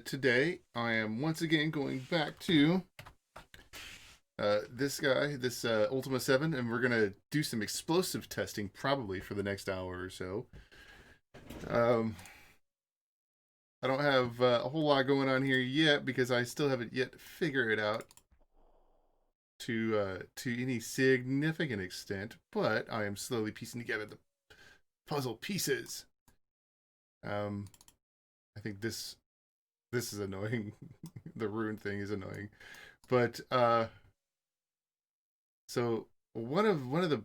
today I am once again going back to this guy, this Ultima 7, and we're gonna do some explosive testing probably for the next hour or so. Um, I don't have a whole lot going on here yet because I still haven't yet figured it out to any significant extent, but I am slowly piecing together the puzzle pieces. I think this is annoying. The rune thing is annoying, but so one of the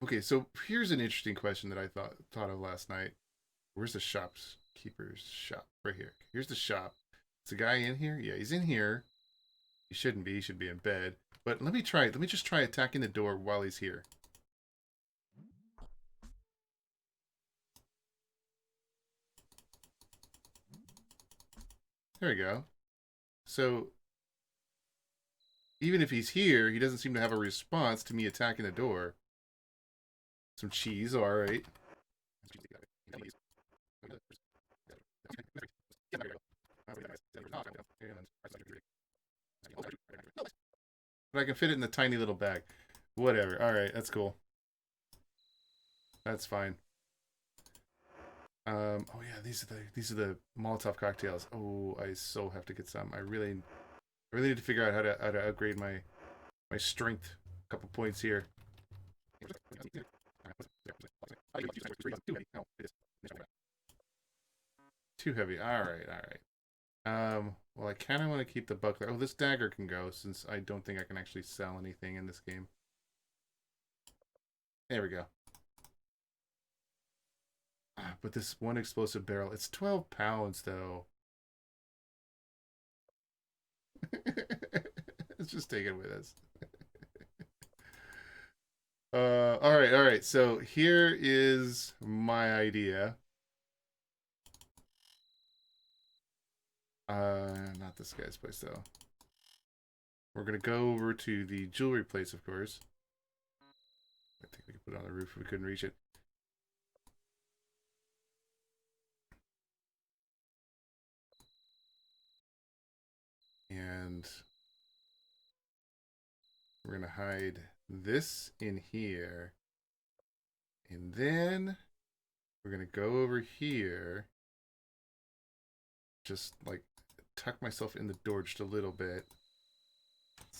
okay. So here's an interesting question that I thought of last night. Where's the shopkeeper's shop? Right here. Here's the shop. Is the guy in here? Yeah, he's in here. He shouldn't be. He should be in bed. But let me try. Let me just try attacking the door while he's here. There we go. So even if he's here, he doesn't seem to have a response to me attacking the door. Some cheese, all right. But I can fit it in the tiny little bag. Whatever. All right, that's cool. That's fine. Oh yeah, these are the Molotov cocktails. Oh, I so have to get some. I really need to figure out how to upgrade my strength. A couple points here. Too heavy. All right, all right. Well, I kind of want to keep the buckler. Oh, this dagger can go since I don't think I can actually sell anything in this game. There we go. But this one explosive barrel, it's 12 pounds though. Let's just take it with us. All right, all right. So here is my idea. Not this guy's place though. We're gonna go over to the jewelry place, of course. I think we could put it on the roof if we couldn't reach it. And we're gonna hide this in here. And then we're gonna go over here. Just like tuck myself in the door just a little bit.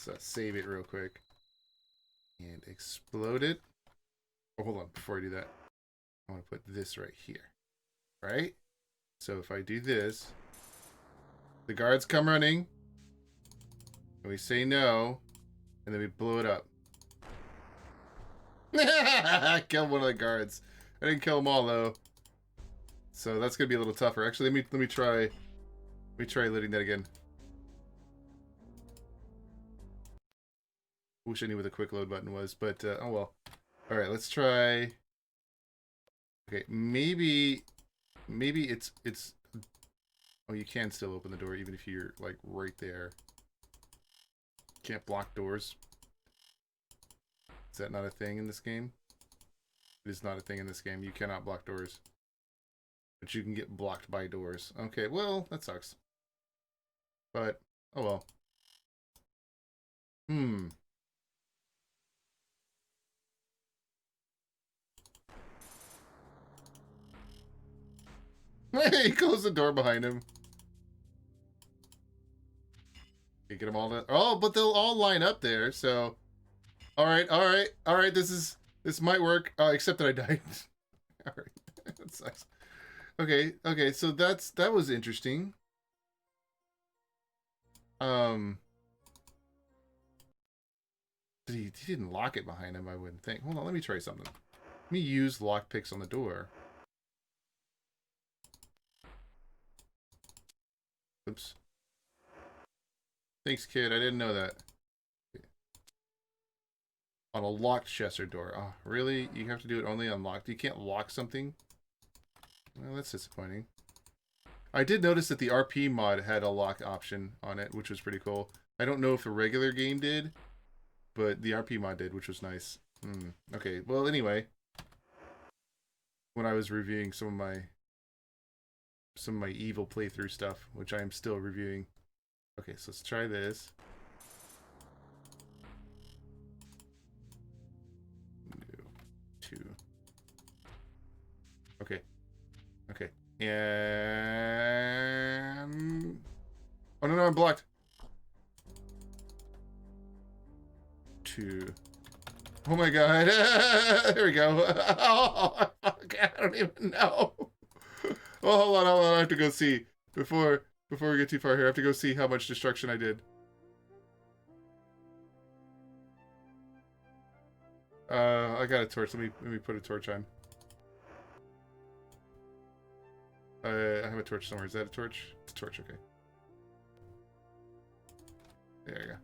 Let's save it real quick. And explode it. Oh, hold on. Before I do that, I want to put this right here. Right? So if I do this, the guards come running. And we say no. And then we blow it up. I killed one of the guards. I didn't kill them all though. So that's gonna be a little tougher. Actually, let me try looting that again. Wish I knew what the quick load button was, but oh well. All right, let's try. Okay, maybe it's. Oh, you can still open the door even if you're like right there. Can't block doors. Is that not a thing in this game? It is not a thing in this game. You cannot block doors. But you can get blocked by doors. Okay, well, that sucks. But, oh well. He closed the door behind him. You get them all to... Oh, but they'll all line up there, so... Alright, alright, alright, this might work. Except that I died. Alright, that sucks. Okay, okay, so that was interesting. He didn't lock it behind him, I wouldn't think. Hold on, let me try something. Let me use lockpicks on the door. Oops. Thanks, kid. I didn't know that. On a locked chest or door. Oh, really? You have to do it only on locked? You can't lock something? Well, that's disappointing. I did notice that the RP mod had a lock option on it, which was pretty cool. I don't know if the regular game did, but the RP mod did, which was nice. Okay, well, anyway. When I was reviewing some of my some of my evil playthrough stuff, which I am still reviewing. Okay, so let's try this. No, 2. Okay. Okay. And... Oh, no, I'm blocked. 2. Oh my god. There we go. Oh, fuck. I don't even know. Oh, hold on. I have to go see. Before we get too far here, I have to go see how much destruction I did. I got a torch. Let me put a torch on. I have a torch somewhere. Is that a torch? It's a torch, okay. There you go.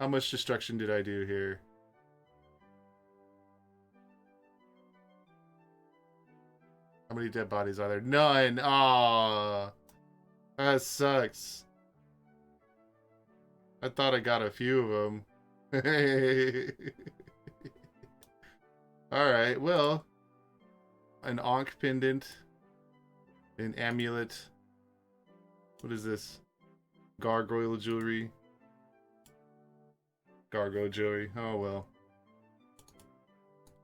How much destruction did I do here? How many dead bodies are there? None! Aww. That sucks. I thought I got a few of them. Alright, well. An Ankh pendant. An amulet. What is this? Gargoyle jewelry. Gargoyle jewelry. Oh, well.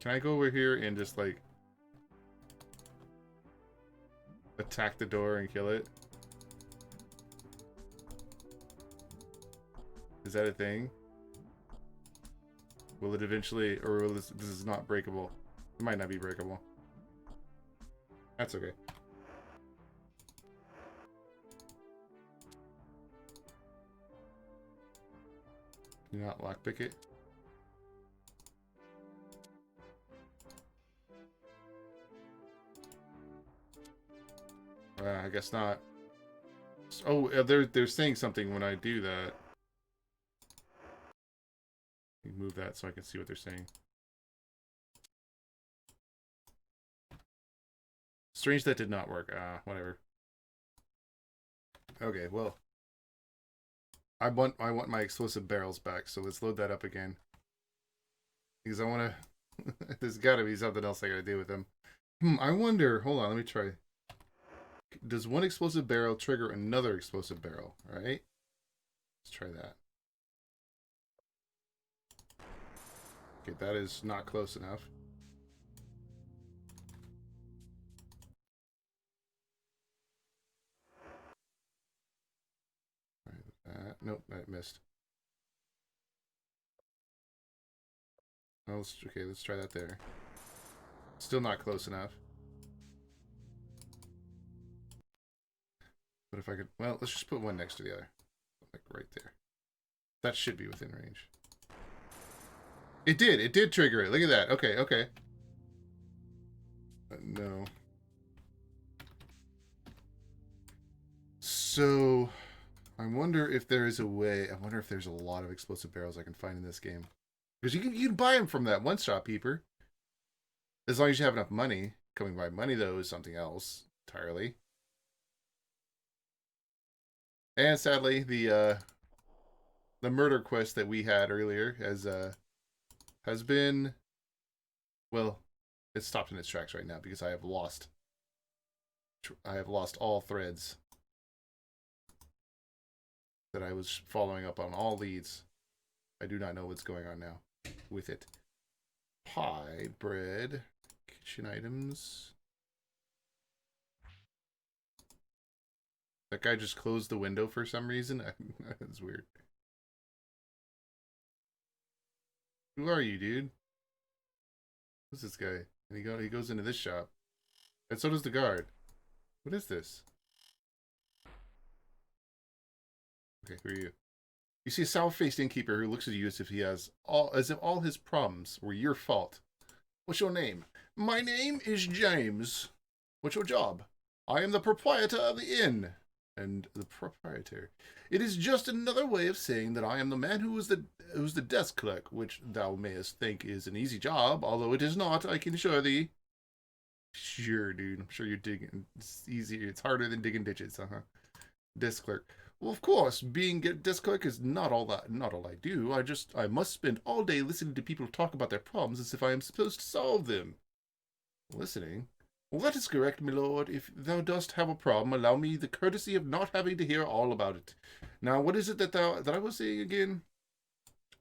Can I go over here and just, like, attack the door and kill it? Is that a thing? Will it eventually, or will this is not breakable? It might not be breakable. That's okay. Can you not lockpick it? I guess not. Oh, they're saying something when I do that. Move that so I can see what they're saying. Strange that did not work. Whatever. Okay, well. I want my explosive barrels back, so let's load that up again. Because I want to... There's got to be something else I got to do with them. I wonder... Hold on, let me try. Does one explosive barrel trigger another explosive barrel? Alright. Let's try that. Okay, that is not close enough. Nope, that missed. Oh, okay, let's try that there. Still not close enough. But if I could... Well, let's just put one next to the other. Like right there. That should be within range. It did. It did trigger it. Look at that. Okay, okay. No. So... I wonder if there is a way... I wonder if there's a lot of explosive barrels I can find in this game. Because you can buy them from that one-shop peeper. As long as you have enough money. Coming by money, though, is something else entirely. And sadly, the murder quest that we had earlier has been... Well, it's stopped in its tracks right now because I have lost all threads that I was following up on, all leads. I do not know what's going on now with it. Pie, bread, kitchen items. That guy just closed the window for some reason. That's weird. Who are you, dude? Who's this guy? And he goes into this shop. And so does the guard. What is this? Okay, who are you? You see a sour-faced innkeeper who looks at you as if all his problems were your fault. What's your name? My name is James. What's your job? I am the proprietor of the inn. And the proprietor. It is just another way of saying that I am the man who's the desk clerk, which thou mayest think is an easy job, although it is not, I can assure thee. Sure, dude. I'm sure you're digging. It's easier. It's harder than digging ditches, Desk clerk. Well, of course, being a desk clerk is not all I do. I must spend all day listening to people talk about their problems as if I am supposed to solve them. Listening? Well, that is correct, my lord. If thou dost have a problem, allow me the courtesy of not having to hear all about it. Now, what is it that I was saying again?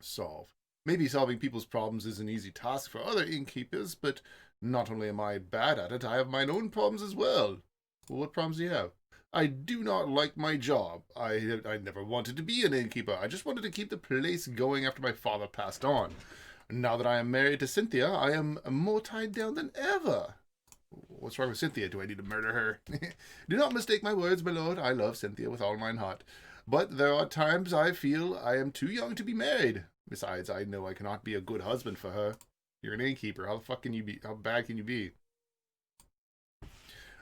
Solve. Maybe solving people's problems is an easy task for other innkeepers, but not only am I bad at it, I have my own problems as well. Well, what problems do you have? I do not like my job. I never wanted to be an innkeeper. I just wanted to keep the place going after my father passed on. Now that I am married to Cynthia, I am more tied down than ever. What's wrong with Cynthia? Do I need to murder her? Do not mistake my words, my lord. I love Cynthia with all mine heart. But there are times I feel I am too young to be married. Besides, I know I cannot be a good husband for her. You're an innkeeper. How the fuck can you be? How bad can you be?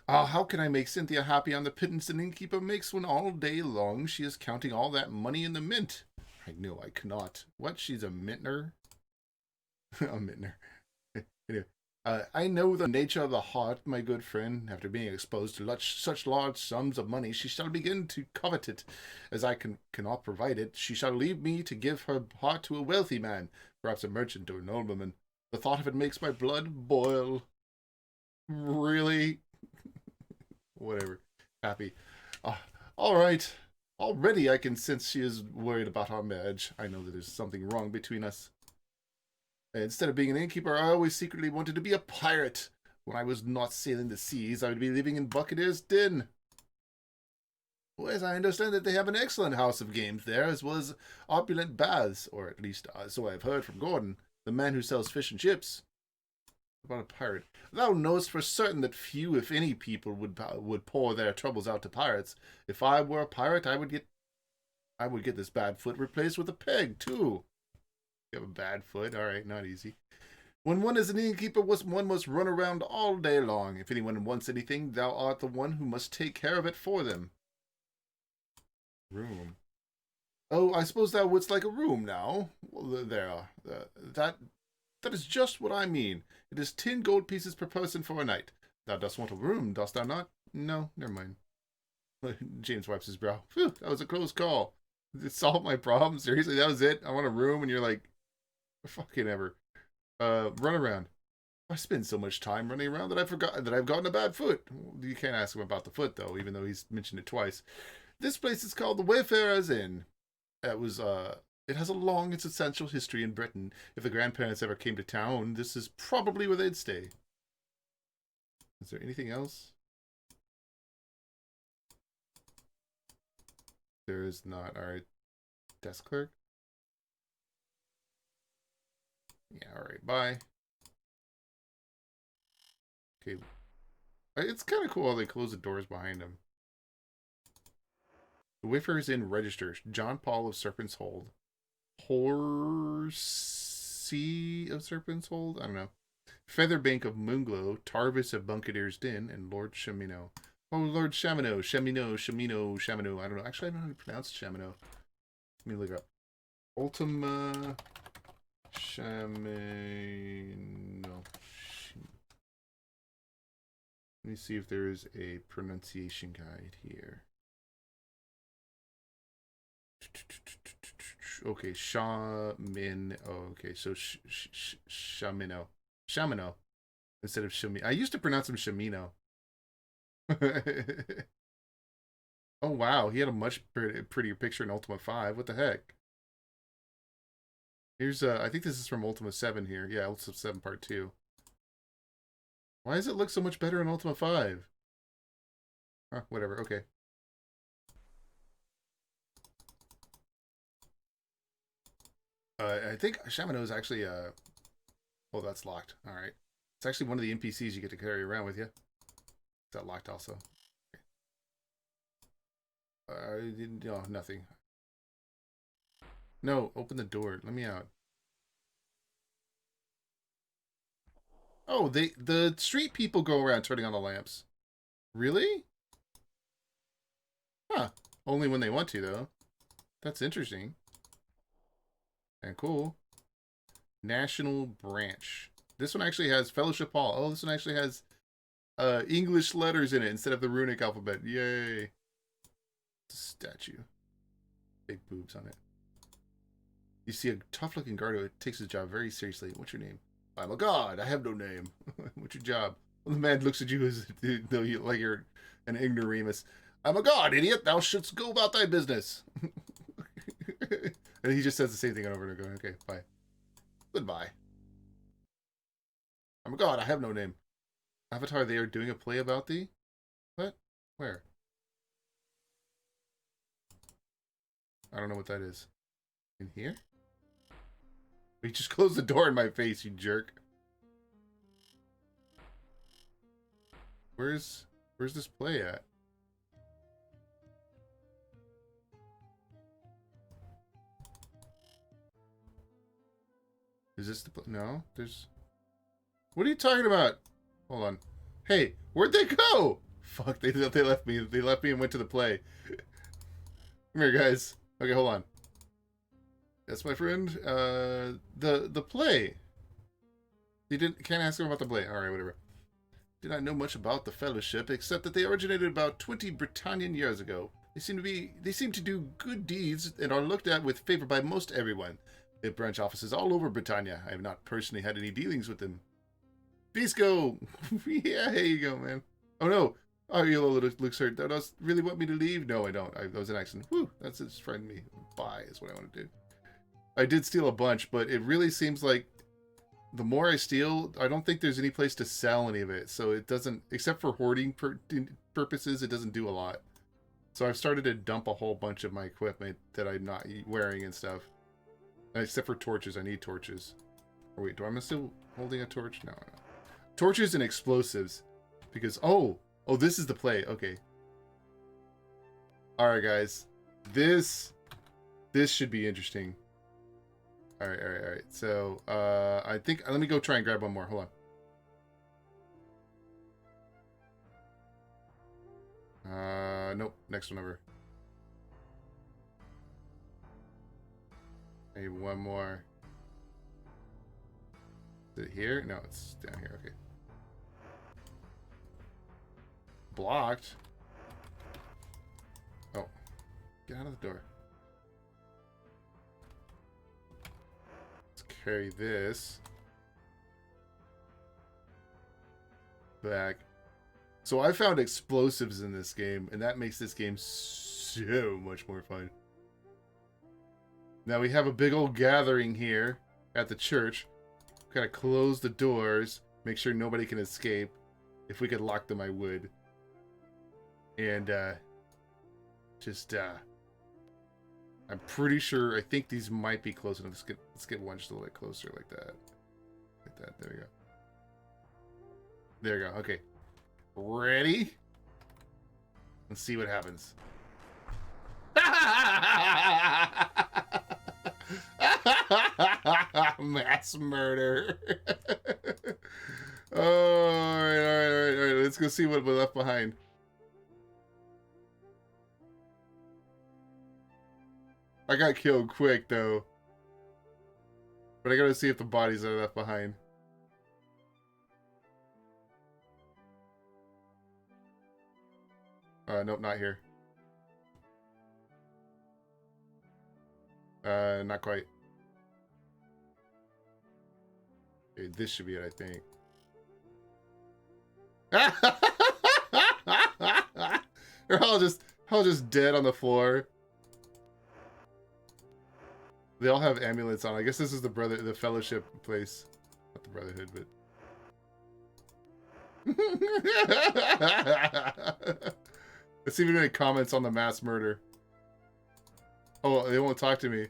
How can I make Cynthia happy on the pittance an innkeeper makes when all day long she is counting all that money in the mint? I know I cannot. What? She's a mintner? A mintner. Anyway, I know the nature of the heart, my good friend. After being exposed to such large sums of money, she shall begin to covet it. As I cannot provide it, she shall leave me to give her heart to a wealthy man, perhaps a merchant or a nobleman. The thought of it makes my blood boil. Really? Whatever. Happy. All right. Already I can sense she is worried about our marriage. I know that there's something wrong between us. Instead of being an innkeeper, I always secretly wanted to be a pirate. When I was not sailing the seas, I would be living in Buccaneer's Den. Well, I understand that they have an excellent house of games there, as well as opulent baths, or at least so I have heard from Gordon, the man who sells fish and chips. About a pirate. Thou knowest for certain that few, if any, people would pour their troubles out to pirates. If I were a pirate, I would get this bad foot replaced with a peg too. You have a bad foot. All right, not easy. When one is an innkeeper, one must run around all day long. If anyone wants anything, thou art the one who must take care of it for them. Room. Oh, I suppose thou wouldst like a room now. Well, there. That is just what I mean. It is 10 gold pieces per person for a night. Thou dost want a room, dost thou not? No, never mind. James wipes his brow. Phew, that was a close call. It solved my problem. Seriously, that was it. I want a room, and you're like, fucking ever. Run around. I spend so much time running around that I forgot that I've gotten a bad foot. You can't ask him about the foot though, even though he's mentioned it twice. This place is called the Wayfarer's Inn. It has a long and substantial history in Britain. If the grandparents ever came to town, this is probably where they'd stay. Is there anything else? There is not. Alright. Desk clerk? Yeah, alright. Bye. Okay. It's kind of cool how they close the doors behind him. The Wayfarer's Inn registers. John Paul of Serpent's Hold. Horsey of Serpent's Hold? I don't know. Featherbank of Moonglow. Tarvis of Buccaneer's Den. And Lord Chamino. Oh, Lord Chamino. Chamino. I don't know. Actually, I don't know how to pronounce Chamino. Let me look up. Ultima Chamino. Let me see if there is a pronunciation guide here. Okay, Shamin. Oh, okay, so Shamino. Shamino. Instead of Shami. I used to pronounce him Shamino. Oh, wow. He had a much prettier picture in Ultima 5. What the heck? Here's, I think this is from Ultima 7 here. Yeah, Ultima 7 Part 2. Why does it look so much better in Ultima 5? Huh, whatever. Okay. I think Shamino is actually, oh, that's locked. All right. It's actually one of the NPCs you get to carry around with you. Is that locked also? No, nothing. No, open the door. Let me out. Oh, the street people go around turning on the lamps. Really? Huh. Only when they want to, though. That's interesting. And cool. National Branch. This one actually has Fellowship Hall. Oh, this one actually has English letters in it instead of the runic alphabet. Yay. Statue. Big boobs on it. You see a tough-looking guard who takes his job very seriously. What's your name? I'm a god. I have no name. What's your job? The man looks at you as though you like you're an ignoramus. I'm a god, idiot. Thou shouldst go about thy business. And he just says the same thing over and over. Okay, bye. Goodbye. I'm a god. I have no name. Avatar, they are doing a play about thee? What? Where? I don't know what that is. In here? You just closed the door in my face, you jerk. Where's this play at? Is this the play? No, there's... What are you talking about? Hold on. Hey, where'd they go? Fuck, they left me. They left me and went to the play. Come here, guys. Okay, hold on. That's my friend. The play. You can't ask him about the play. All right, whatever. Did not know much about the Fellowship, except that they originated about 20 Britannian years ago. They seem to do good deeds and are looked at with favor by most everyone. They have branch offices all over Britannia. I have not personally had any dealings with them. Pisco! Yeah, here you go, man. Oh no! Oh, you looks hurt. Does really want me to leave? No, I don't. That was an accident. Whew, that's just friend me. Bye is what I want to do. I did steal a bunch, but it really seems like the more I steal, I don't think there's any place to sell any of it. So it doesn't, except for hoarding purposes, it doesn't do a lot. So I've started to dump a whole bunch of my equipment that I'm not wearing and stuff. Except for torches. I need torches. Or wait, am I still holding a torch? No. Torches and explosives. Because, oh, this is the play. Okay. Alright, guys. This should be interesting. Alright. So, I think, let me go try and grab one more. Hold on. Nope. Next one over. Maybe one more. Is it here? No, it's down here. Okay. Blocked. Oh. Get out of the door. Let's carry this back. So I found explosives in this game, and that makes this game so much more fun. Now we have a big old gathering here at the church. Gotta close the doors, make sure nobody can escape. If we could lock them, I would. And I'm pretty sure. I think these might be close enough. Let's get one just a little bit closer, like that. Like that. There we go. There we go. Okay. Ready? Let's see what happens. Mass murder. All right. Let's go see what we left behind. I got killed quick though, but I gotta see if the bodies are left behind. Nope, not here. Not quite. Okay, this should be it, I think. They're all just dead on the floor. They all have amulets on. I guess this is the Fellowship place. Not the Brotherhood, but... Let's see if any comments on the mass murder. Oh, they won't talk to me.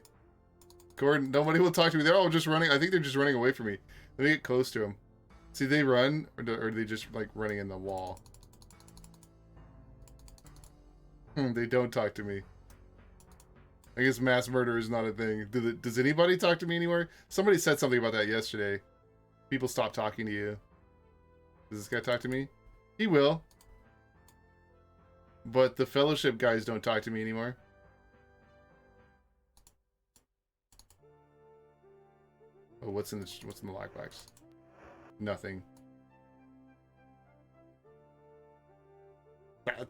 Gordon, nobody will talk to me. They're all just running. I think they're just running away from me. Let me get close to them. See, they run, or are they just, like, running in the wall? They don't talk to me. I guess mass murder is not a thing. Does anybody talk to me anymore? Somebody said something about that yesterday. People stop talking to you. Does this guy talk to me? He will. But the Fellowship guys don't talk to me anymore. Oh, what's in the lockbox? Nothing.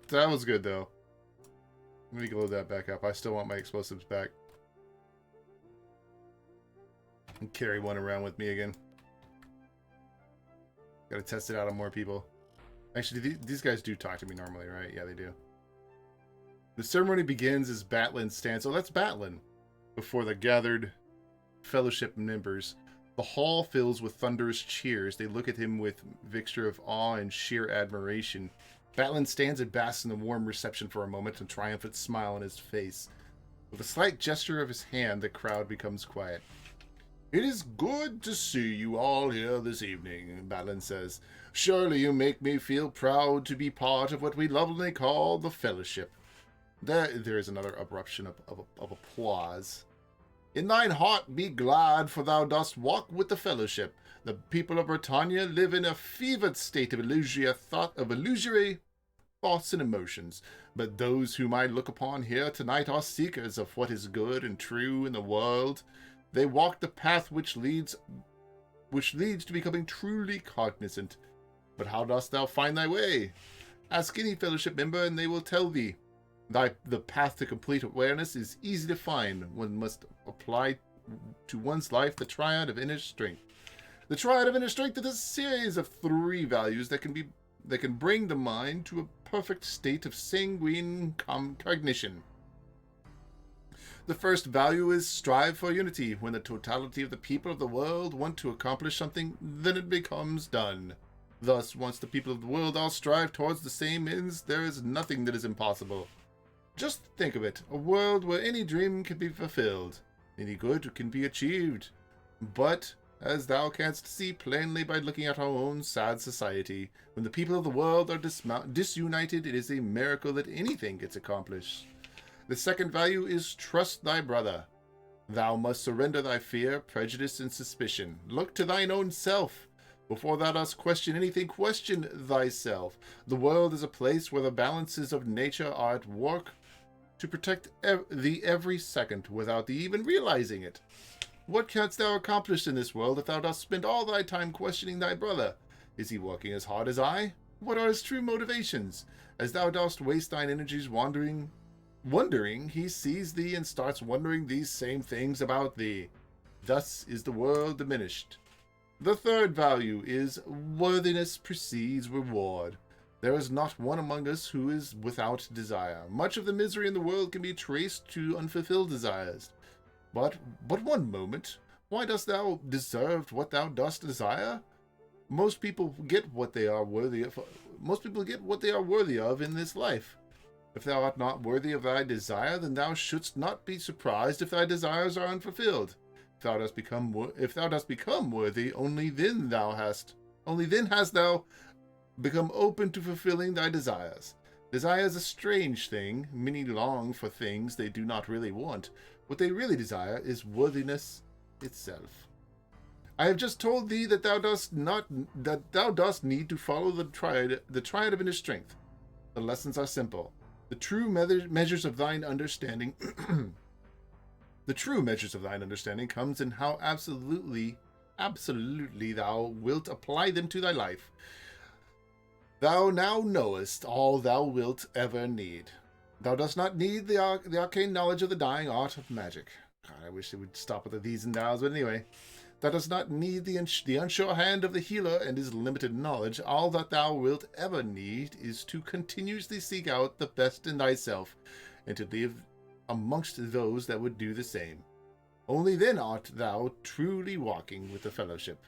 That was good though. Let me load that back up. I still want my explosives back. And carry one around with me again. Gotta test it out on more people. Actually, these guys do talk to me normally, right? Yeah, they do. The ceremony begins as Batlin stands. Oh, that's Batlin. Before the gathered fellowship members. The hall fills with thunderous cheers. They look at him with mixture of awe and sheer admiration. Batlin stands and basks in the warm reception for a moment, a triumphant smile on his face. With a slight gesture of his hand, the crowd becomes quiet. It is good to see you all here this evening, Batlin says. Surely you make me feel proud to be part of what we lovingly call the Fellowship. There is another eruption of applause. In thine heart be glad, for thou dost walk with the Fellowship. The people of Britannia live in a fevered state of illusory thoughts and emotions. But those whom I look upon here tonight are seekers of what is good and true in the world. They walk the path which leads to becoming truly cognizant. But how dost thou find thy way? Ask any Fellowship member, and they will tell thee. The path to complete awareness is easy to find. One must apply to one's life the triad of inner strength. The triad of inner strength is a series of 3 values that can bring the mind to a perfect state of sanguine cognition. The first value is strive for unity. When the totality of the people of the world want to accomplish something, then it becomes done. Thus, once the people of the world all strive towards the same ends, there is nothing that is impossible. Just think of it, a world where any dream can be fulfilled, any good can be achieved. But, as thou canst see plainly by looking at our own sad society, when the people of the world are disunited, it is a miracle that anything gets accomplished. The second value is trust thy brother. Thou must surrender thy fear, prejudice, and suspicion. Look to thine own self. Before thou dost question anything, question thyself. The world is a place where the balances of nature are at work to protect thee every second without thee even realizing it. What canst thou accomplish in this world if thou dost spend all thy time questioning thy brother? Is he working as hard as I? What are his true motivations? As thou dost waste thine energies wondering, he sees thee and starts wondering these same things about thee. Thus is the world diminished. The third value is worthiness precedes reward. There is not one among us who is without desire. Much of the misery in the world can be traced to unfulfilled desires. But one moment, why dost thou deserve what thou dost desire? Most people get what they are worthy of. Most people get what they are worthy of in this life. If thou art not worthy of thy desire, then thou shouldst not be surprised if thy desires are unfulfilled. If thou dost become worthy, only then hast thou become open to fulfilling thy desires. Desire is a strange thing. Many long for things they do not really want. What they really desire is worthiness itself. I have just told thee that thou dost need to follow the triad of inner strength. The lessons are simple. The true measures of thine understanding comes in how absolutely thou wilt apply them to thy life. Thou now knowest all thou wilt ever need. Thou dost not need the arcane knowledge of the dying art of magic. God, I wish they would stop with the these and thous, but anyway. Thou dost not need the unsure hand of the healer and his limited knowledge. All that thou wilt ever need is to continuously seek out the best in thyself, and to live amongst those that would do the same. Only then art thou truly walking with the Fellowship.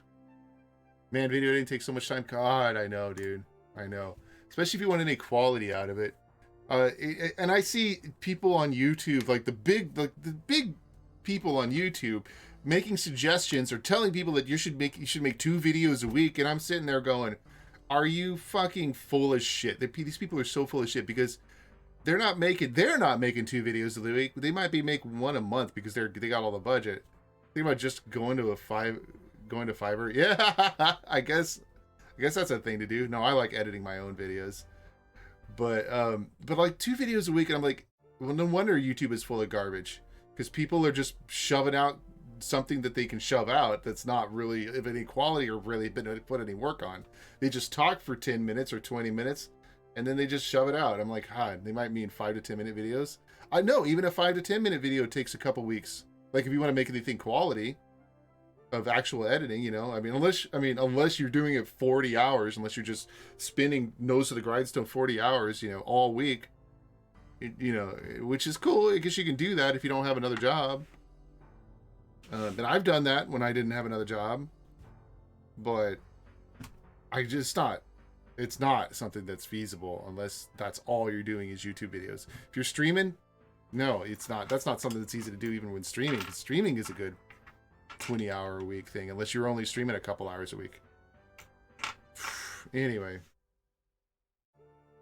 Man, video editing takes so much time. God, I know, dude. I know. Especially if you want any quality out of it. And I see people on YouTube, like the big people on YouTube, making suggestions or telling people that you should make 2 videos a week, and I'm sitting there going, are you fucking full of shit? These people are so full of shit because they're not making 2 videos a week. They might be making 1 a month because they got all the budget. Think about just going to Fiverr. Yeah, I guess that's a thing to do. No, I like editing my own videos. But like 2 videos a week, and I'm like, well, no wonder YouTube is full of garbage, because people are just shoving out something that they can shove out that's not really of any quality or really been put any work on. They just talk for 10 minutes or 20 minutes, and then they just shove it out. I'm like, they might mean 5 to 10 minute videos. I know even a 5 to 10 minute video takes a couple weeks. Like if you want to make anything quality, of actual editing, you know. Unless you're doing it 40 hours, unless you're just spinning nose to the grindstone 40 hours, you know, all week, you know, which is cool. I guess you can do that if you don't have another job. And I've done that when I didn't have another job, but it's not something that's feasible unless that's all you're doing is YouTube videos. If you're streaming, no, it's not. That's not something that's easy to do even when streaming. Streaming is a good 20-hour a week thing, unless you're only streaming a couple hours a week. Anyway.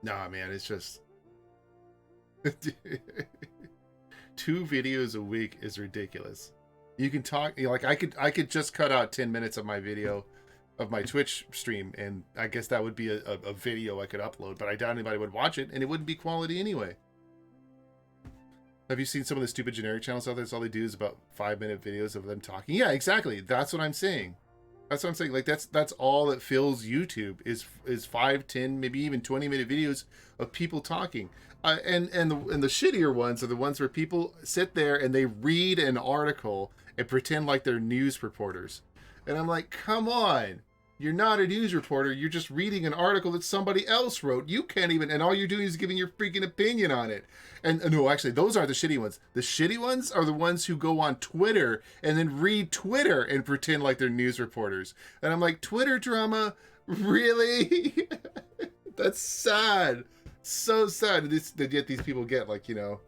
Nah, man, it's just 2 videos a week is ridiculous. You can talk, you know, like I could just cut out 10 minutes of my video of my Twitch stream, and I guess that would be a video I could upload, but I doubt anybody would watch it, and it wouldn't be quality anyway. Have you seen some of the stupid generic channels out there? That's all they do is about 5-minute videos of them talking. Yeah, exactly. That's what I'm saying. That's what I'm saying. Like that's all that fills YouTube is 5, 10, maybe even 20-minute videos of people talking. And the shittier ones are the ones where people sit there and they read an article and pretend like they're news reporters. And I'm like, come on. You're not a news reporter. You're just reading an article that somebody else wrote. You can't even, and all you're doing is giving your freaking opinion on it. And no, actually, those aren't the shitty ones. The shitty ones are the ones who go on Twitter and then read Twitter and pretend like they're news reporters. And I'm like, Twitter drama? Really? That's sad. So sad that yet these people get like, you know,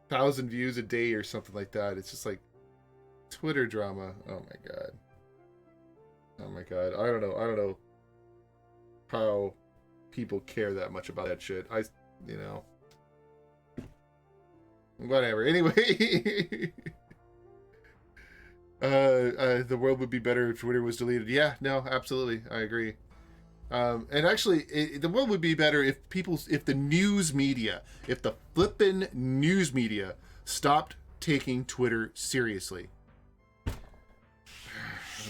1,000 views a day or something like that. It's just like Twitter drama. Oh my God. Oh my God. I don't know how people care that much about that shit. You know. Whatever. Anyway. The world would be better if Twitter was deleted. Yeah, no, absolutely. I agree. And actually, the world would be better if the news media, if the flippin' news media stopped taking Twitter seriously.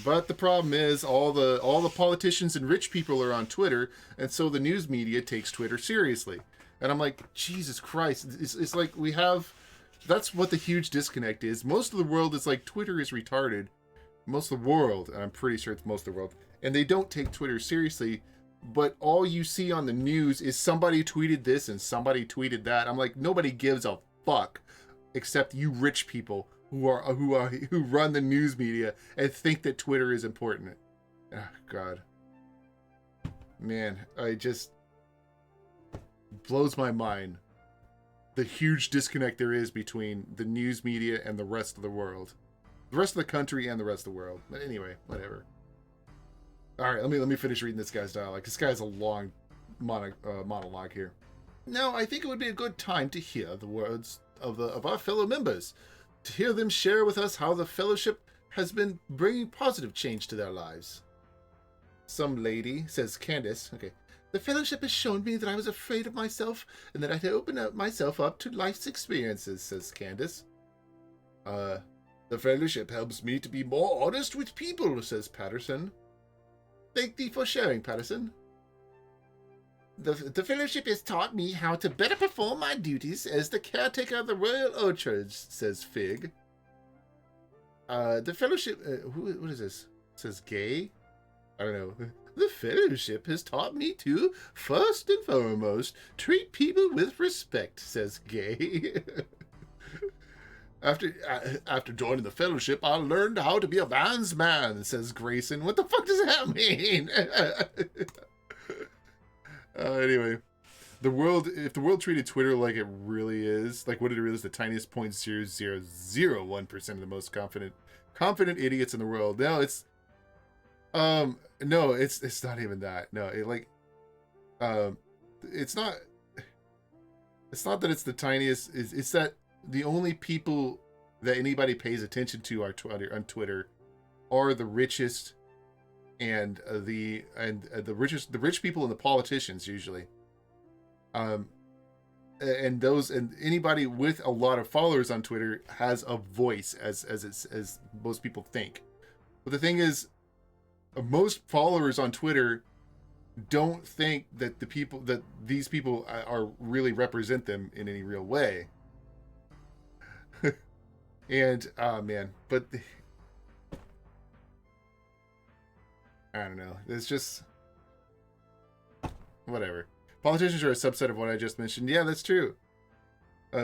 But the problem is all the politicians and rich people are on Twitter, and so the news media takes Twitter seriously. And I'm like, Jesus Christ. It's like we have... That's what the huge disconnect is. Most of the world is like, Twitter is retarded. Most of the world, and I'm pretty sure it's most of the world, and they don't take Twitter seriously, but all you see on the news is somebody tweeted this and somebody tweeted that. I'm like, nobody gives a fuck except you rich people who run the news media and think that Twitter is important. Oh, God. Man, I just blows my mind the huge disconnect there is between the news media and the rest of the world. The rest of the country and the rest of the world. But anyway, whatever. All right, let me finish reading this guy's dialogue. This guy's a long monologue here. Now, I think it would be a good time to hear the words of our fellow members, to hear them share with us how the fellowship has been bringing positive change to their lives. Some lady, says Candace, okay, the fellowship has shown me that I was afraid of myself and that I had to open myself up to life's experiences, says Candace. The fellowship helps me to be more honest with people, says Patterson. Thank thee for sharing, Patterson. The fellowship has taught me how to better perform my duties as the caretaker of the royal orchards, says Fig. The fellowship... what is this? It says gay? I don't know. The fellowship has taught me to, first and foremost, treat people with respect, says Gay. After joining the fellowship, I learned how to be a man's man, says Grayson. What the fuck does that mean? Anyway, if the world treated Twitter like it really is, like what it really is, the tiniest 0.0001% of the most confident idiots in the world. No, it's not even that. No, it's not that it's the tiniest. It's that the only people that anybody pays attention to on Twitter are the richest and the rich people and the politicians usually. And anybody with a lot of followers on Twitter has a voice as most people think. But the thing is, most followers on Twitter don't think that these people are really represent them in any real way. And man, but I don't know. It's just whatever. Politicians are a subset of what I just mentioned. Yeah, that's true.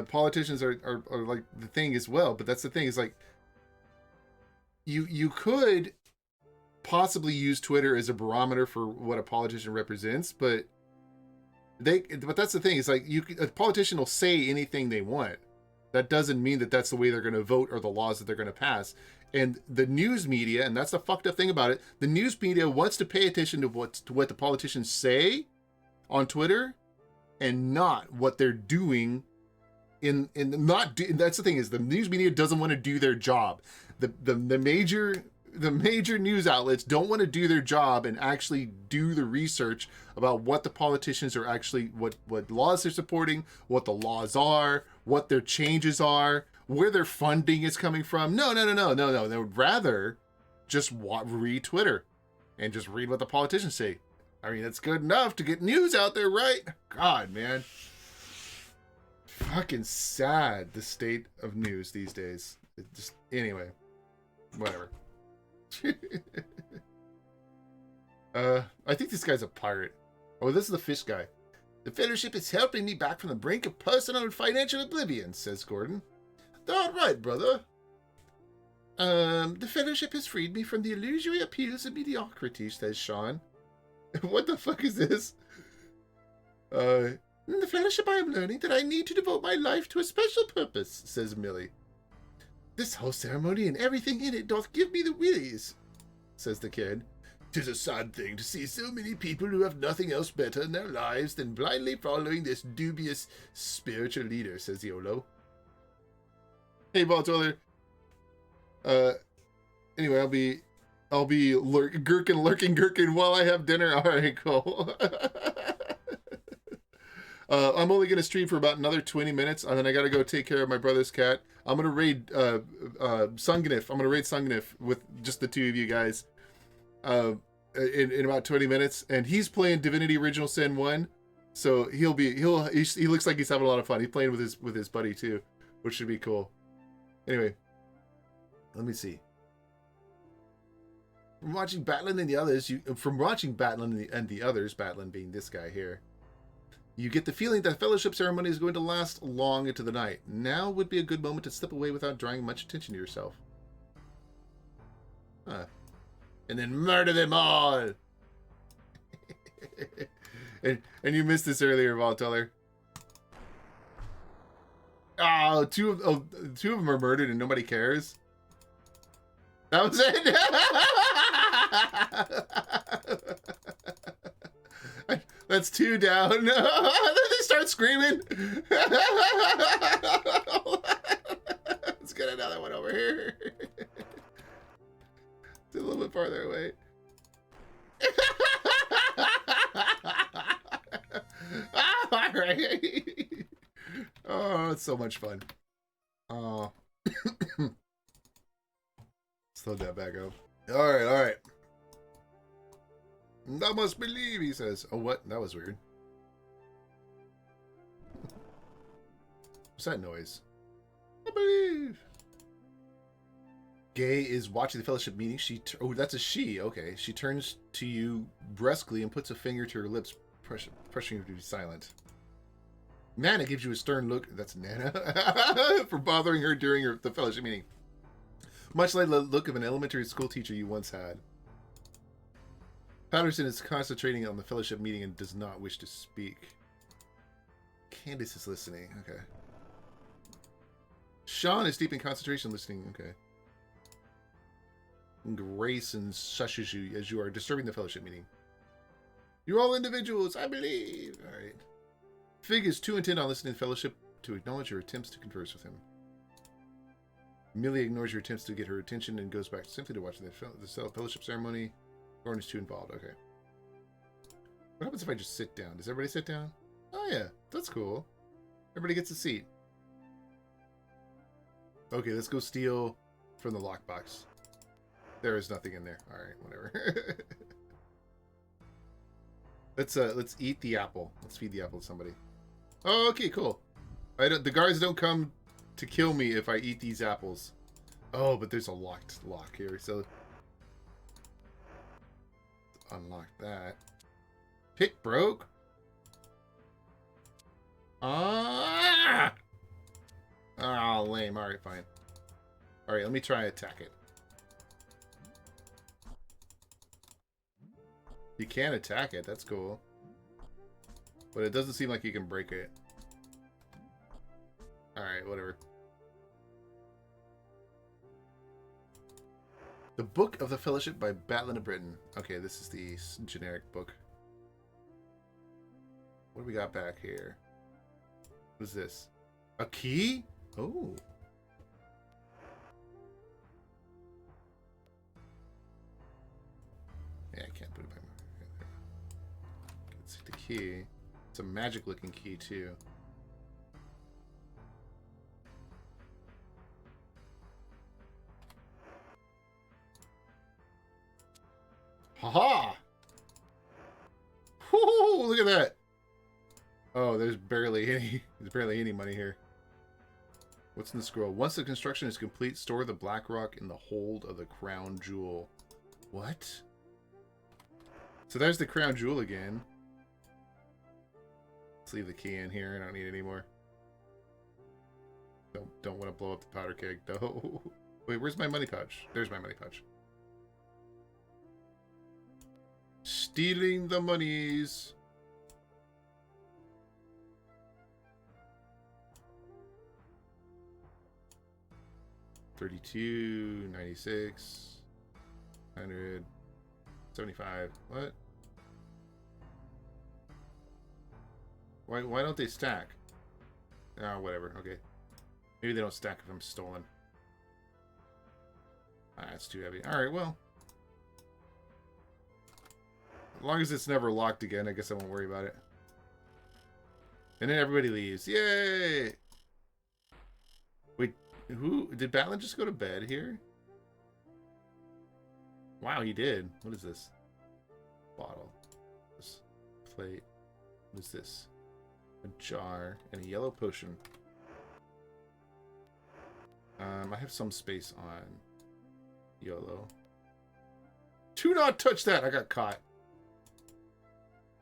Politicians are like the thing as well, but that's the thing is like you could possibly use Twitter as a barometer for what a politician represents, but that's the thing is like a politician will say anything they want. That doesn't mean that that's the way they're going to vote or the laws that they're going to pass. And the news media, and that's the fucked up thing about it, the news media wants to pay attention to what the politicians say on Twitter and not what they're doing that's the thing is the news media doesn't want to do their job. The major news outlets don't want to do their job and actually do the research about what the politicians are actually, what laws they're supporting, what the laws are, what their changes are, where their funding is coming from. No. They would rather just read Twitter and just read what the politicians say. I mean, that's good enough to get news out there, right? God, man. Fucking sad, the state of news these days. Anyway, whatever. I think this guy's a pirate. Oh, this is the fish guy. The Fellowship is helping me back from the brink of personal and financial oblivion, says Gordon. All right, brother. The Fellowship has freed me from the illusory appeals of mediocrity, says Sean. What the fuck is this? In the Fellowship I am learning that I need to devote my life to a special purpose, says Millie. This whole ceremony and everything in it doth give me the willies, says the kid. 'Tis a sad thing to see so many people who have nothing else better in their lives than blindly following this dubious spiritual leader, says Yolo. Hey, Baltoller. Anyway, I'll be lurking while I have dinner. All right, cool. I'm only going to stream for about another 20 minutes, and then I got to go take care of my brother's cat. I'm going to raid Sungnif. I'm going to raid Sungnif with just the two of you guys in about 20 minutes. And he's playing Divinity Original Sin 1, so he looks like he's having a lot of fun. He's playing with his buddy, too, which should be cool. Anyway, let me see. From watching Batlin and the others, Batlin being this guy here, you get the feeling that the fellowship ceremony is going to last long into the night. Now would be a good moment to slip away without drawing much attention to yourself. Huh. And then murder them all! and you missed this earlier, Volteller. Oh, two of them are murdered and nobody cares. That was it? That's two down. Then they start screaming. Let's get another one over here. It's a little bit farther away. All right. Oh, it's so much fun. Oh. Slow that back up. All right. I must believe, he says. Oh, what? That was weird. What's that noise? I believe. Gay is watching the fellowship meeting. Oh, that's a she. Okay. She turns to you brusquely and puts a finger to her lips, pressuring you to be silent. Nana gives you a stern look. That's Nana. For bothering her during the fellowship meeting. Much like the look of an elementary school teacher you once had. Patterson is concentrating on the fellowship meeting and does not wish to speak. Candace is listening. Okay. Sean is deep in concentration listening. Okay. Grayson shushes you as you are disturbing the fellowship meeting. You're all individuals, I believe. All right. Fig is too intent on listening to the fellowship to acknowledge your attempts to converse with him. Millie ignores your attempts to get her attention and goes back simply to watch the fellowship ceremony. Gordon is too involved. Okay. What happens if I just sit down? Does everybody sit down? Oh, yeah. That's cool. Everybody gets a seat. Okay, let's go steal from the lockbox. There is nothing in there. All right, whatever. Let's eat the apple. Let's feed the apple to somebody. Oh, okay, cool. The guards don't come to kill me if I eat these apples. Oh, but there's a lock here, so... unlock that. Pick broke? Ah! Oh, lame. Alright, fine. Alright, let me try and attack it. You can attack it, that's cool. But it doesn't seem like you can break it. Alright, whatever. The Book of the Fellowship by Batlin of Britain. Okay, this is the generic book. What do we got back here? What is this? A key? Oh. Yeah, I can't put it back. Let's see the key. It's a magic looking key too. Haha! Whoo! Look at that! Oh, there's barely any money here. What's in the scroll? Once the construction is complete, store the black rock in the hold of the crown jewel. What? So there's the crown jewel again. Let's leave the key in here. I don't need any more. Don't want to blow up the powder keg. No. Wait, where's my money pouch? There's my money pouch. Stealing the monies. $32, $96, $100, $75. What? Why don't they stack? Oh, whatever. Okay. Maybe they don't stack if I'm stolen. Ah, that's too heavy. Alright, well. As long as it's never locked again, I guess I won't worry about it. And then everybody leaves. Yay! Wait, who? Did Batlin just go to bed here? Wow, he did. What is this? Bottle. This plate. What is this? A jar and a yellow potion. I have some space on YOLO. Do not touch that! I got caught.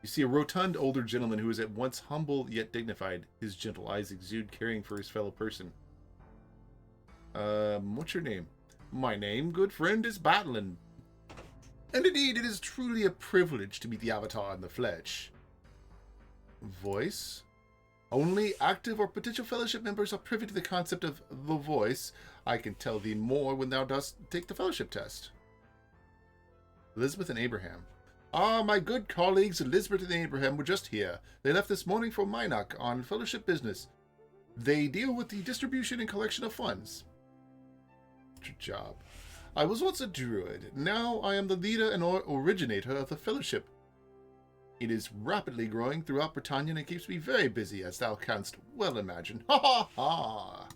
You see a rotund older gentleman who is at once humble yet dignified. His gentle eyes exude caring for his fellow person. What's your name? My name, good friend, is Batlin. And indeed, it is truly a privilege to meet the Avatar in the flesh. Voice? Only active or potential fellowship members are privy to the concept of the voice. I can tell thee more when thou dost take the fellowship test. Elizabeth and Abraham. Ah, my good colleagues Elizabeth and Abraham were just here. They left this morning for Minot on fellowship business. They deal with the distribution and collection of funds. Good job. I was once a druid. Now I am the leader and originator of the fellowship. It is rapidly growing throughout Britannia and keeps me very busy, as thou canst well imagine. Ha ha ha!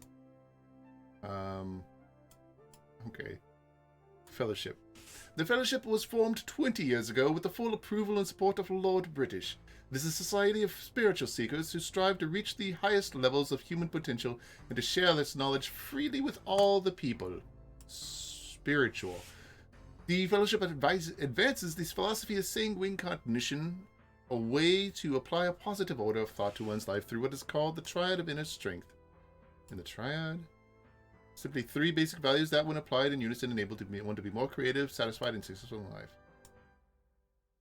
Okay. Fellowship. The Fellowship was formed 20 years ago with the full approval and support of Lord British. This is a society of spiritual seekers who strive to reach the highest levels of human potential and to share this knowledge freely with all the people. Spiritual. The Fellowship advances this philosophy of sanguine cognition, a way to apply a positive order of thought to one's life through what is called the triad of inner strength. In the triad? Simply 3 basic values that, when applied in unison, enable one to be more creative, satisfied, and successful in life.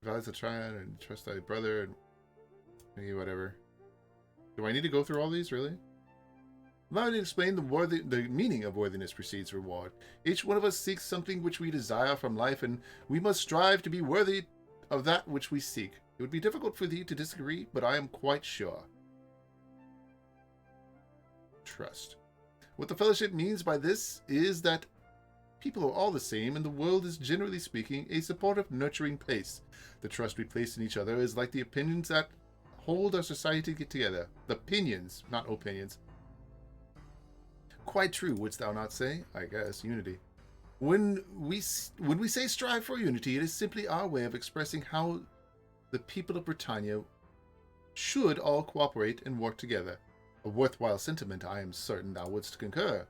Values the triad and trust thy brother and maybe whatever. Do I need to go through all these, really? Allow me to explain the meaning of worthiness precedes reward. Each one of us seeks something which we desire from life, and we must strive to be worthy of that which we seek. It would be difficult for thee to disagree, but I am quite sure. Trust. What the Fellowship means by this is that people are all the same, and the world is, generally speaking, a supportive, nurturing place. The trust we place in each other is like the opinions that hold our society together. The pinions, not opinions. Quite true, wouldst thou not say? I guess, unity. When we say strive for unity, it is simply our way of expressing how the people of Britannia should all cooperate and work together. A worthwhile sentiment, I am certain thou wouldst concur.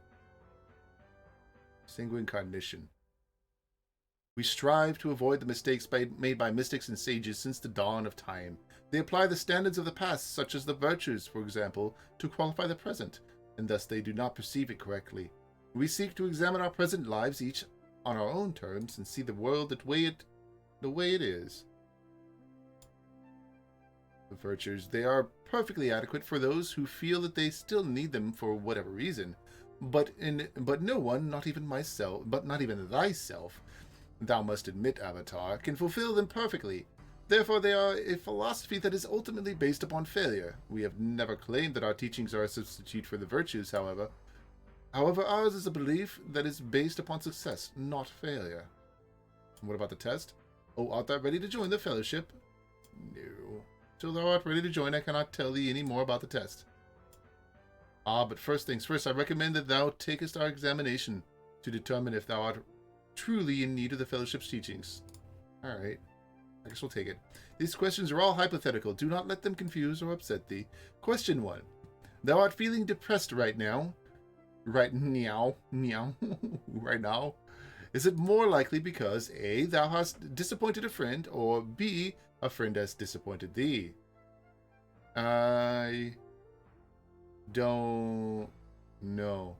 Sanguine cognition. We strive to avoid the mistakes made by mystics and sages since the dawn of time. They apply the standards of the past, such as the virtues, for example, to qualify the present, and thus they do not perceive it correctly. We seek to examine our present lives each on our own terms and see the world the way it is. The virtues, they are perfectly adequate for those who feel that they still need them for whatever reason. But no one, not even thyself, thou must admit, Avatar, can fulfill them perfectly. Therefore they are a philosophy that is ultimately based upon failure. We have never claimed that our teachings are a substitute for the virtues, however. However, ours is a belief that is based upon success, not failure. And what about the test? Oh, art thou ready to join the fellowship? No. Till thou art ready to join, I cannot tell thee any more about the test. But first things first, I recommend that thou takest our examination to determine if thou art truly in need of the fellowship's teachings. Alright. I guess we'll take it. These questions are all hypothetical. Do not let them confuse or upset thee. Question 1. Thou art feeling depressed right now. Right now. Right now. Is it more likely because A, thou hast disappointed a friend, or B, a friend has disappointed thee? I don't know.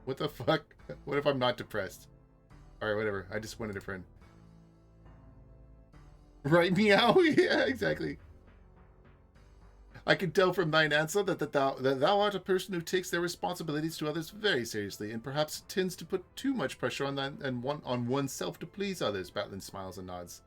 What the fuck? What if I'm not depressed? Alright, whatever. I disappointed a friend. Right, meow? Yeah, exactly. I can tell from thine answer that thou art a person who takes their responsibilities to others very seriously, and perhaps tends to put too much pressure on on oneself to please others. Batlin smiles and nods.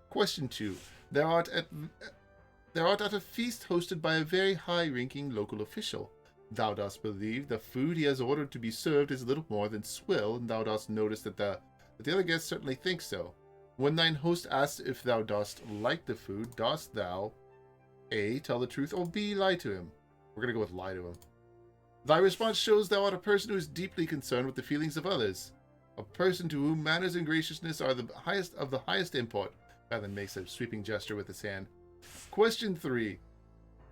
Question 2. Thou art at a feast hosted by a very high-ranking local official. Thou dost believe the food he has ordered to be served is little more than swill, and thou dost notice that the other guests certainly think so. When thine host asks if thou dost like the food, dost thou A, tell the truth, or B, lie to him? We're going to go with lie to him. Thy response shows thou art a person who is deeply concerned with the feelings of others. A person to whom manners and graciousness are the highest import. Batlin makes a sweeping gesture with his hand. Question 3.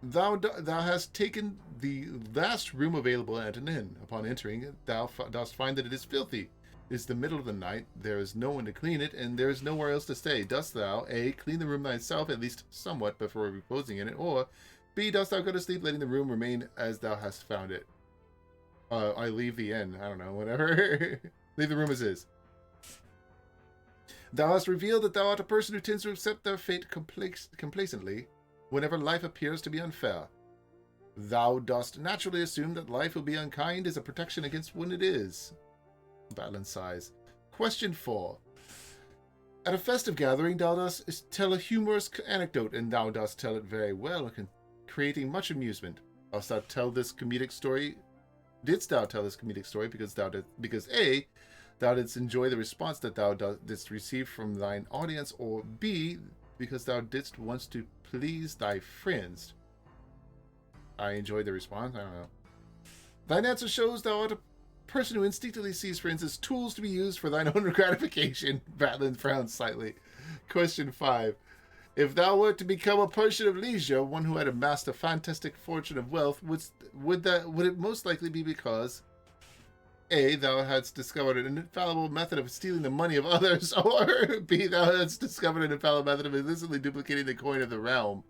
Thou hast taken the last room available at an inn. Upon entering, thou dost find that it is filthy. It is the middle of the night, there is no one to clean it, and there is nowhere else to stay. Dost thou, A, clean the room thyself, at least somewhat, before reposing in it, or B, dost thou go to sleep, letting the room remain as thou hast found it? I leave the inn. I don't know, whatever. Leave the room as is. Thou hast revealed that thou art a person who tends to accept their fate complacently whenever life appears to be unfair. Thou dost naturally assume that life will be unkind as a protection against when it is. Batlin sighs. Question 4. At a festive gathering, thou dost tell a humorous anecdote, and thou dost tell it very well, creating much amusement. Didst thou tell this comedic story because A, thou didst enjoy the response that thou didst receive from thine audience, or B, because thou didst want to please thy friends? I enjoyed the response. I don't know. Thine answer shows thou art a person who instinctively sees friends as tools to be used for thine own gratification. Batlin frowns slightly. Question 5. If thou wert to become a person of leisure, one who had amassed a fantastic fortune of wealth, would it most likely be because A, thou hadst discovered an infallible method of stealing the money of others, or B, thou hadst discovered an infallible method of illicitly duplicating the coin of the realm?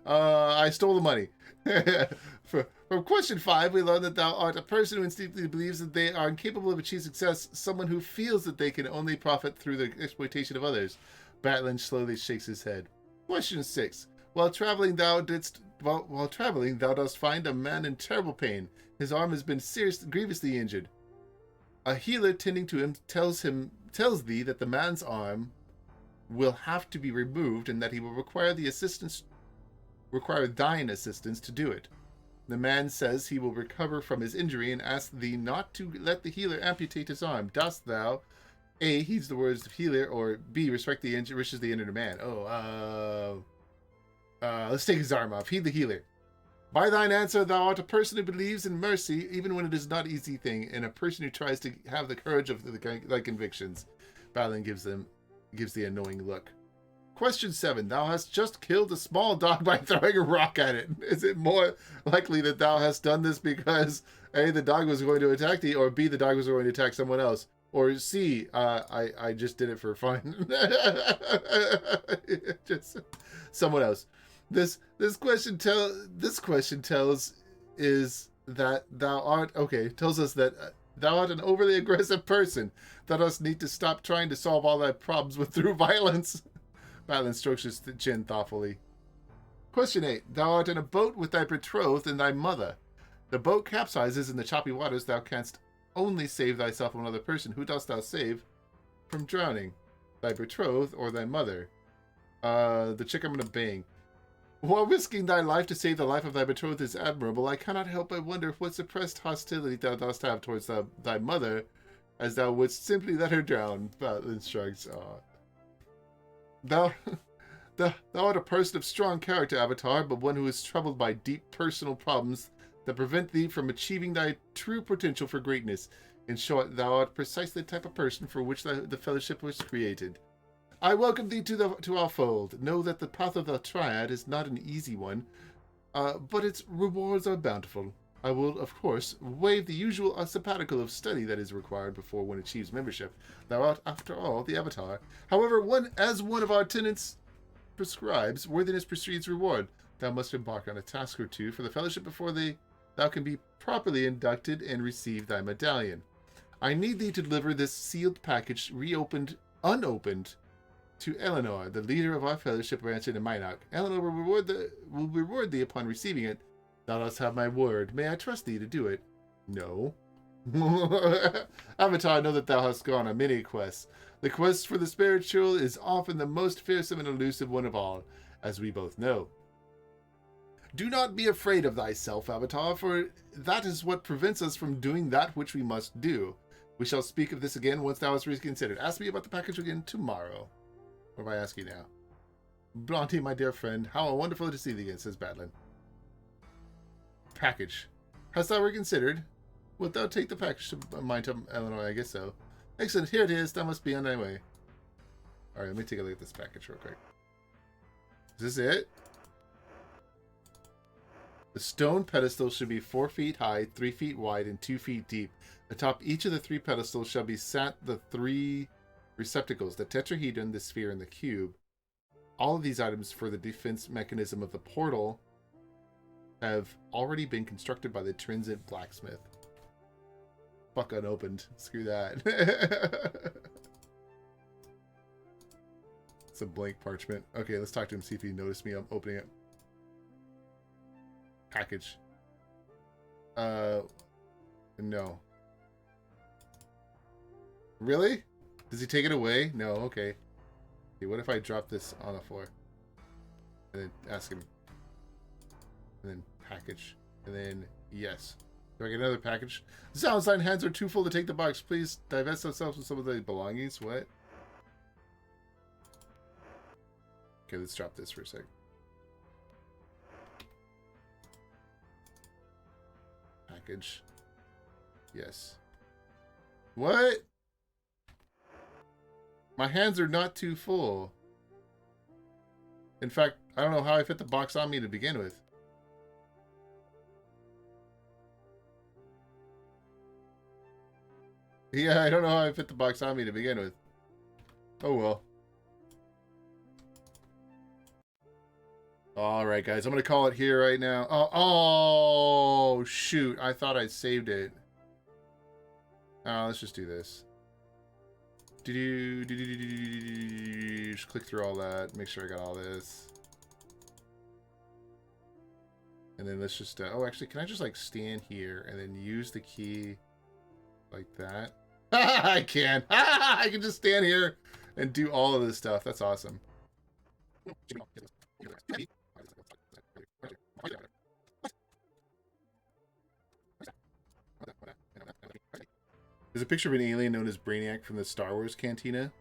I stole the money. From question 5, we learn that thou art a person who instinctively believes that they are incapable of achieving success, someone who feels that they can only profit through the exploitation of others. Batlin slowly shakes his head. Question 6. While traveling, thou dost find a man in terrible pain. His arm has been grievously injured. A healer tending to him tells thee that the man's arm will have to be removed and that he will require thine assistance to do it. The man says he will recover from his injury and asks thee not to let the healer amputate his arm. Dost thou A, heeds the words of healer, or B, respect the wishes of the injured man? Let's take his arm off. Heed the healer. By thine answer, thou art a person who believes in mercy, even when it is not an easy thing, and a person who tries to have the courage of thy convictions. Balin gives the annoying look. Question 7. Thou hast just killed a small dog by throwing a rock at it. Is it more likely that thou hast done this because A, the dog was going to attack thee, or B, the dog was going to attack someone else? Or C, I just did it for fun. Just someone else. This question tells is that thou art okay. Tells us that thou art an overly aggressive person. That us need to stop trying to solve all thy problems with through violence. Madeline strokes his chin thoughtfully. Question 8. Thou art in a boat with thy betrothed and thy mother. The boat capsizes in the choppy waters. Thou canst only save thyself from another person. Who dost thou save from drowning? Thy betrothed or thy mother? The chick I'm gonna bang. While risking thy life to save the life of thy betrothed is admirable, I cannot help but wonder what suppressed hostility thou dost have towards thy mother, as thou wouldst simply let her drown. Batlin shrugs. Thou art a person of strong character, Avatar, but one who is troubled by deep personal problems that prevent thee from achieving thy true potential for greatness. In short, thou art precisely the type of person for which the Fellowship was created. I welcome thee to our fold. Know that the path of the Triad is not an easy one, but its rewards are bountiful. I will, of course, waive the usual sabbatical of study that is required before one achieves membership. Thou art, after all, the Avatar. However, as one of our tenets prescribes, worthiness precedes reward. Thou must embark on a task or two for the Fellowship before thou can be properly inducted and receive thy medallion. I need thee to deliver this sealed package, unopened, to Eleanor, the leader of our Fellowship branch in Minok. Eleanor will reward thee upon receiving it. Thou dost have my word. May I trust thee to do it? No. Avatar, know that thou hast gone on many quests. The quest for the spiritual is often the most fearsome and elusive one of all, as we both know. Do not be afraid of thyself, Avatar, for that is what prevents us from doing that which we must do. We shall speak of this again once thou hast reconsidered. Ask me about the package again tomorrow. Or if I ask you now. Blondie, my dear friend, how wonderful to see thee again, says Badlin. Package. Hast thou reconsidered? Wilt thou take the package to mine to Illinois? I guess so. Excellent, here it is. Thou must be on thy way. Alright, let me take a look at this package real quick. Is this it? The stone pedestal should be 4 feet high, 3 feet wide, and 2 feet deep. Atop each of the 3 pedestals shall be sat the 3 receptacles, the tetrahedron, the sphere, and the cube. All of these items for the defense mechanism of the portal have already been constructed by the Trinzit blacksmith. Fuck unopened. Screw that. It's a blank parchment. Okay, let's talk to him, see if he noticed me. I'm opening it. Package. No. Really? Does he take it away? No, okay. Okay, what if I drop this on the floor? And then ask him. And then package. And then yes. Do I get another package? Soundsign hands are too full to take the box. Please divest ourselves of some of the belongings. What? Okay, let's drop this for a sec. Package. Yes. What? My hands are not too full. In fact, I don't know how I fit the box on me to begin with. Yeah, I don't know how I fit the box on me to begin with. Oh well. Alright, guys. I'm going to call it here right now. Oh, shoot. I thought I saved it. Let's just do this. Just click through all that. Make sure I got all this. And then let's just... oh, actually, can I just, like, stand here and then use the key like that? I can! I can just stand here and do all of this stuff. That's awesome. There's a picture of an alien known as Brainiac from the Star Wars Cantina.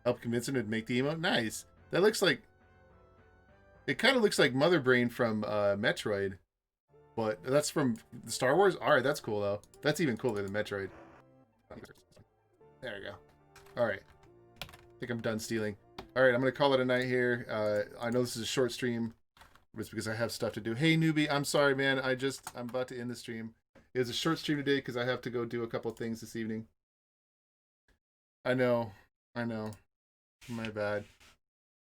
Help convince him to make the emote. Nice. That looks like... it kind of looks like Mother Brain from Metroid. But that's from Star Wars? Alright, that's cool, though. That's even cooler than Metroid. There we go. Alright. I think I'm done stealing. Alright, I'm going to call it a night here. I know this is a short stream. But it's because I have stuff to do. Hey, newbie. I'm sorry, man. I'm about to end the stream. It was a short stream today because I have to go do a couple things this evening. I know. I know. My bad.